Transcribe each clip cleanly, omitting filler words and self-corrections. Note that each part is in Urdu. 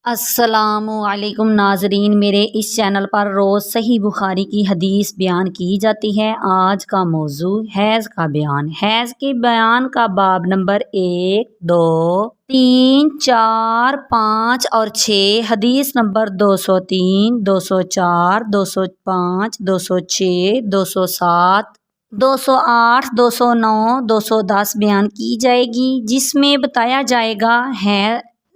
السلام علیکم ناظرین، میرے اس چینل پر روز صحیح بخاری کی حدیث بیان کی جاتی ہے۔ آج کا موضوع حیض کا بیان۔ حیض کے بیان کا باب نمبر 1، 2، 3، 4، 5 اور 6، حدیث نمبر 203، 204، 205، 206، 207، 208، 209، 210 بیان کی جائے گی، جس میں بتایا جائے گا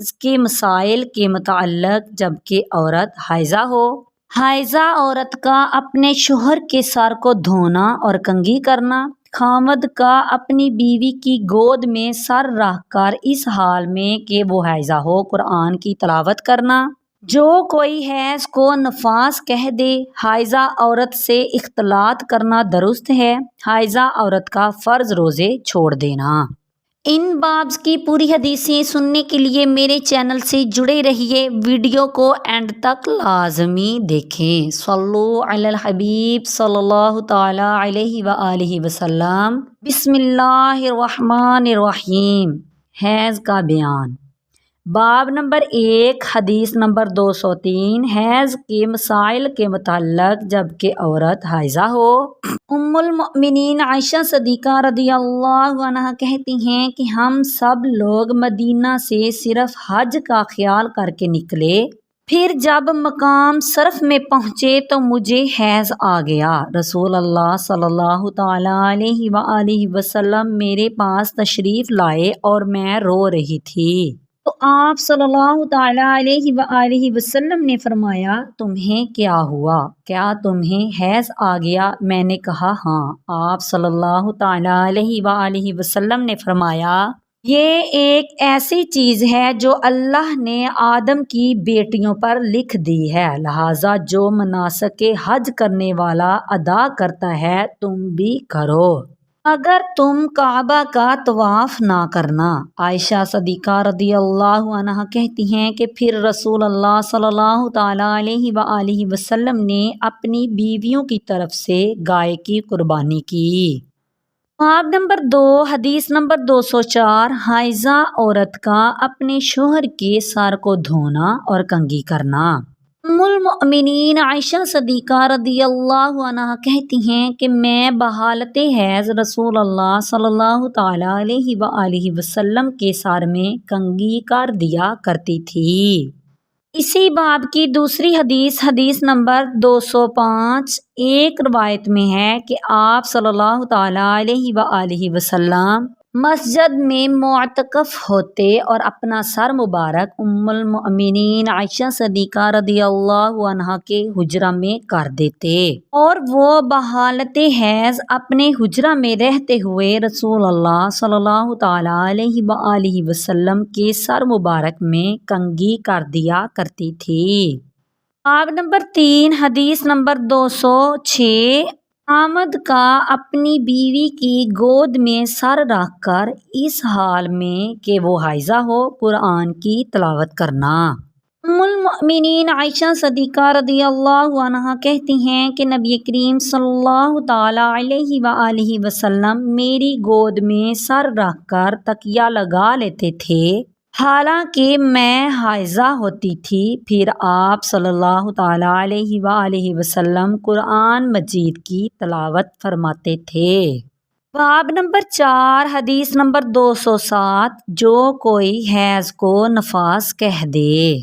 اس کے مسائل کے متعلق جبکہ عورت حائضہ ہو۔ حائضہ عورت کا اپنے شوہر کے سر کو دھونا اور کنگھی کرنا، خاوند کا اپنی بیوی کی گود میں سر رکھ کر اس حال میں کہ وہ حائضہ ہو قرآن کی تلاوت کرنا۔ جو کوئی حیض کو نفاس کہہ دے، حائضہ عورت سے اختلاط کرنا درست ہے۔ حائضہ عورت کا فرض روزے چھوڑ دینا۔ ان بابز کی پوری حدیثیں سننے کے لیے میرے چینل سے جڑے رہیے، ویڈیو کو اینڈ تک لازمی دیکھیں۔ صلو علی الحبیب صلی اللہ تعالی علیہ وآلہ وسلم۔ بسم اللہ الرحمن الرحیم۔ حیض کا بیان۔ باب نمبر 1، حدیث نمبر 203، حیض کے مسائل کے متعلق جبکہ عورت حائضہ ہو۔ ام المؤمنین عائشہ صدیقہ رضی اللہ عنہا کہتی ہیں کہ ہم سب لوگ مدینہ سے صرف حج کا خیال کر کے نکلے، پھر جب مقام صرف میں پہنچے تو مجھے حیض آ گیا۔ رسول اللہ صلی اللہ تعالی علیہ وآلہ وسلم میرے پاس تشریف لائے اور میں رو رہی تھی، تو آپ صلی اللہ تعالی علیہ وآلہ وسلم نے فرمایا، تمہیں کیا ہوا؟ کیا تمہیں حیض آ گیا؟ میں نے کہا ہاں۔ آپ صلی اللہ تعالی علیہ وآلہ وسلم نے فرمایا، یہ ایک ایسی چیز ہے جو اللہ نے آدم کی بیٹیوں پر لکھ دی ہے، لہٰذا جو مناسک حج کرنے والا ادا کرتا ہے تم بھی کرو، اگر تم کعبہ کا طواف نہ کرنا۔ عائشہ صدیقہ رضی اللہ عنہا کہتی ہیں کہ پھر رسول اللہ صلی اللہ تعالی علیہ وآلہ وسلم نے اپنی بیویوں کی طرف سے گائے کی قربانی کی۔ باب نمبر 2، حدیث نمبر 204، حائضہ عورت کا اپنے شوہر کے سر کو دھونا اور کنگھی کرنا۔ ام المؤمنین عائشہ صدیقہ رضی اللہ عنہا کہتی ہیں کہ میں بحالت حیض رسول اللہ صلی اللہ تعالی علیہ وآلہ وسلم کے سر میں کنگھی کر دیا کرتی تھی۔ اسی باب کی دوسری حدیث، حدیث نمبر 205، ایک روایت میں ہے کہ آپ صلی اللہ تعالی علیہ وآلہ وسلم مسجد میں معتکف ہوتے اور اپنا سر مبارک ام المؤمنین عائشہ صدیقہ رضی اللہ عنہا کے حجرہ میں کر دیتے، اور وہ بحالت حیض اپنے حجرہ میں رہتے ہوئے رسول اللہ صلی اللہ تعالی علیہ وآلہ وسلم کے سر مبارک میں کنگھی کر دیا کرتی تھی۔ باب نمبر 3، حدیث نمبر 206، خاوند کا اپنی بیوی کی گود میں سر رکھ کر اس حال میں کہ وہ حائضہ ہو قرآن کی تلاوت کرنا۔ ام المؤمنین عائشہ صدیقہ رضی اللہ عنہا کہتی ہیں کہ نبی کریم صلی اللہ تعالی علیہ وآلہ وسلم میری گود میں سر رکھ کر تکیہ لگا لیتے تھے حالانکہ میں حائضہ ہوتی تھی، پھر آپ صلی اللہ تعالی علیہ وآلہ وسلم قرآن مجید کی تلاوت فرماتے تھے۔ باب نمبر 4، حدیث نمبر 207، جو کوئی حیض کو نفاس کہہ دے۔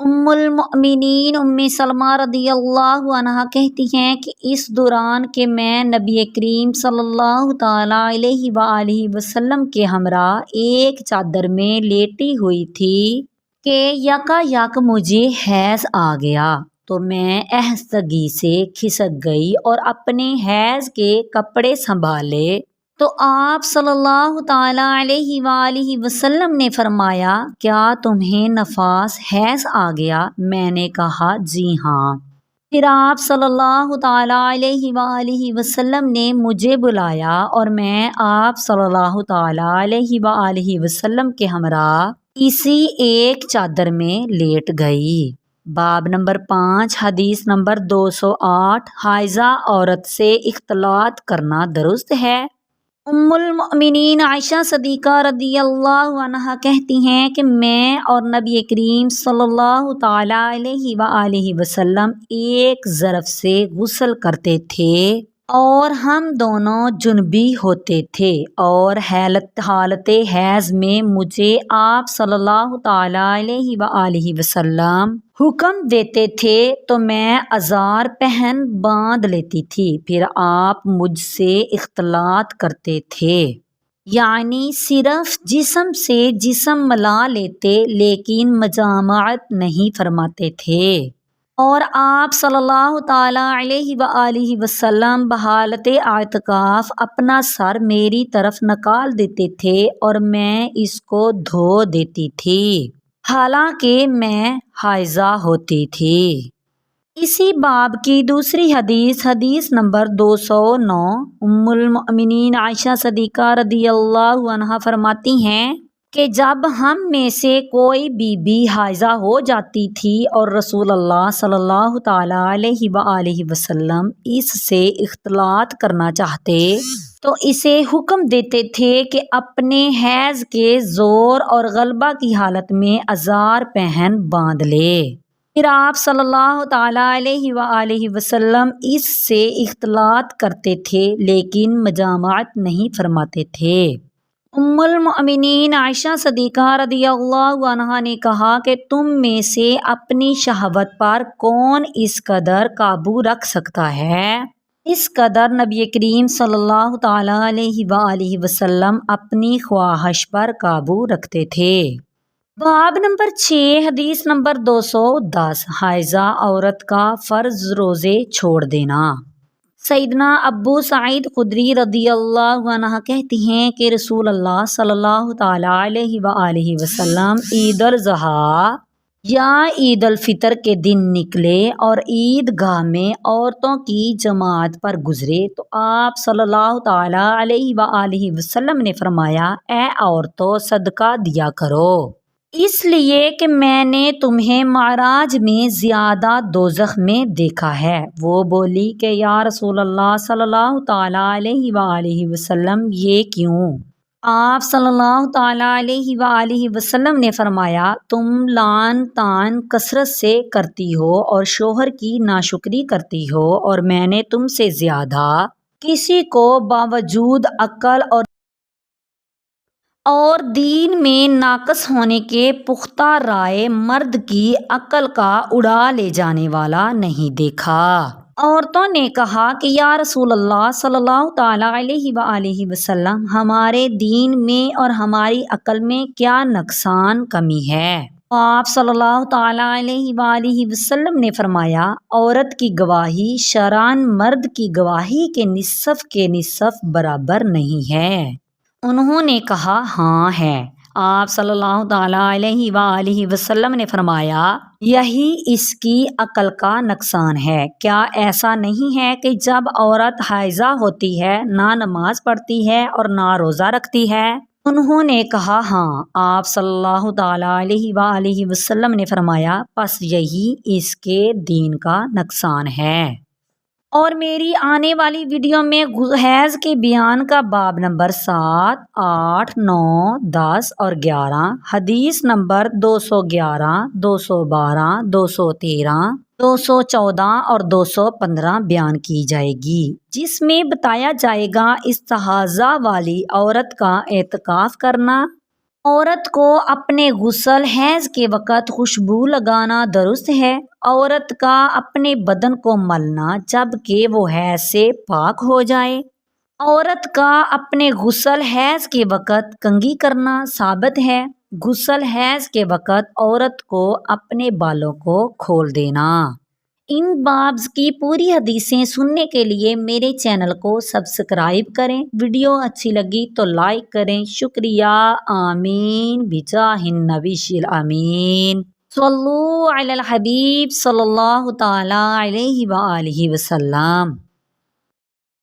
ام المؤمنین ام سلمہ رضی اللہ عنہا کہتی ہیں کہ اس دوران کہ میں نبی کریم صلی اللہ تعالی علیہ وآلہ وسلم کے ہمراہ ایک چادر میں لیٹی ہوئی تھی کہ یکایک مجھے حیض آ گیا، تو میں آہستگی سے کھسک گئی اور اپنے حیض کے کپڑے سنبھالے، تو آپ صلی اللہ تعالی علیہ وآلہ وسلم نے فرمایا، کیا تمہیں نفاس حیض آ گیا؟ میں نے کہا جی ہاں۔ پھر آپ صلی اللہ تعالی علیہ وآلہ وسلم نے مجھے بلایا اور میں آپ صلی اللہ تعالی علیہ وآلہ وسلم کے ہمراہ اسی ایک چادر میں لیٹ گئی۔ باب نمبر 5، حدیث نمبر 208، حائضہ عورت سے اختلاط کرنا درست ہے؟ ام المؤمنین عائشہ صدیقہ رضی اللہ عنہا کہتی ہیں کہ میں اور نبی کریم صلی اللہ تعالیٰ علیہ وآلہ وسلم ایک ظرف سے غسل کرتے تھے اور ہم دونوں جنبی ہوتے تھے، اور حالت حیض میں مجھے آپ صلی اللہ تعالیٰ علیہ وآلہ وسلم حکم دیتے تھے تو میں ازار پہن باندھ لیتی تھی، پھر آپ مجھ سے اختلاط کرتے تھے، یعنی صرف جسم سے جسم ملا لیتے لیکن مجامعت نہیں فرماتے تھے، اور آپ صلی اللہ تعالیٰ علیہ وآلہ وسلم بحالت اعتکاف اپنا سر میری طرف نکال دیتے تھے اور میں اس کو دھو دیتی تھی، حالانکہ میں حائضہ ہوتی تھی۔ اسی باب کی دوسری حدیث نمبر 209، ام المؤمنین عائشہ صدیقہ رضی اللہ عنہا فرماتی ہیں کہ جب ہم میں سے کوئی بی بی حائضہ ہو جاتی تھی اور رسول اللہ صلی اللہ تعالیٰ علیہ وآلہ وسلم اس سے اختلاط کرنا چاہتے تو اسے حکم دیتے تھے کہ اپنے حیض کے زور اور غلبہ کی حالت میں ازار پہن باندھ لے، پھر آپ صلی اللہ تعالیٰ علیہ وآلہ وسلم اس سے اختلاط کرتے تھے لیکن مجامعت نہیں فرماتے تھے۔ ام المؤمنین عائشہ صدیقہ رضی اللہ عنہا نے کہا کہ تم میں سے اپنی شہوت پر کون اس قدر قابو رکھ سکتا ہے؟ اس قدر نبی کریم صلی اللہ تعالیٰ علیہ وآلہ وسلم اپنی خواہش پر قابو رکھتے تھے۔ باب نمبر 6، حدیث نمبر 210، حائضہ عورت کا فرض روزے چھوڑ دینا۔ سیدنا ابو سعید خدری رضی اللہ عنہ کہتی ہیں کہ رسول اللہ صلی اللہ تعالیٰ علیہ وآلہ وسلم عید الاضحیٰ یا عید الفطر کے دن نکلے اور عید گاہ میں عورتوں کی جماعت پر گزرے تو آپ صلی اللہ تعالیٰ علیہ وآلہ وسلم نے فرمایا، اے عورتوں صدقہ دیا کرو، اس لیے کہ میں نے تمہیں معراج میں زیادہ دوزخ میں دیکھا ہے۔ وہ بولی کہ یا رسول اللہ صلی اللہ تعالیٰ علیہ وآلہ وسلم یہ کیوں؟ آپ صلی اللہ تعالیٰ علیہ وآلہ وسلم نے فرمایا، تم لعن طعن کثرت سے کرتی ہو اور شوہر کی ناشکری کرتی ہو، اور میں نے تم سے زیادہ کسی کو باوجود عقل اور دین میں ناقص ہونے کے پختہ رائے مرد کی عقل کا اڑا لے جانے والا نہیں دیکھا۔ عورتوں نے کہا کہ یا رسول اللہ صلی اللہ تعالیٰ علیہ وآلہ وسلم، ہمارے دین میں اور ہماری عقل میں کیا نقصان کمی ہے؟ آپ صلی اللہ تعالیٰ علیہ وآلہ وسلم نے فرمایا، عورت کی گواہی شرعاً مرد کی گواہی کے نصف برابر نہیں ہے۔ انہوں نے کہا ہاں ہے۔ آپ صلی اللہ تعالیٰ علیہ وآلہ وسلم نے فرمایا، یہی اس کی عقل کا نقصان ہے۔ کیا ایسا نہیں ہے کہ جب عورت حائضہ ہوتی ہے نہ نماز پڑھتی ہے اور نہ روزہ رکھتی ہے؟ انہوں نے کہا ہاں۔ آپ صلی اللہ تعالیٰ علیہ وآلہ وسلم نے فرمایا، پس یہی اس کے دین کا نقصان ہے۔ اور میری آنے والی ویڈیو میں حیض کے بیان کا باب نمبر 7، 8، 9، 10 اور 11، حدیث نمبر 211، 212، 213، 214 اور 215 بیان کی جائے گی، جس میں بتایا جائے گا استحاضہ والی عورت کا اعتکاف کرنا، عورت کو اپنے غسل حیض کے وقت خوشبو لگانا درست ہے، عورت کا اپنے بدن کو ملنا جب کہ وہ حیض سے پاک ہو جائے، عورت کا اپنے غسل حیض کے وقت کنگھی کرنا ثابت ہے، غسل حیض کے وقت عورت کو اپنے بالوں کو کھول دینا۔ ان بابز کی پوری حدیثیں سننے کے لیے میرے چینل کو سبسکرائب کریں، ویڈیو اچھی لگی تو لائک کریں۔ شکریہ۔ آمین بجاہ النبی الامین، صلو علی الحبیب صلی اللہ تعالیٰ علیہ وآلہ وسلم۔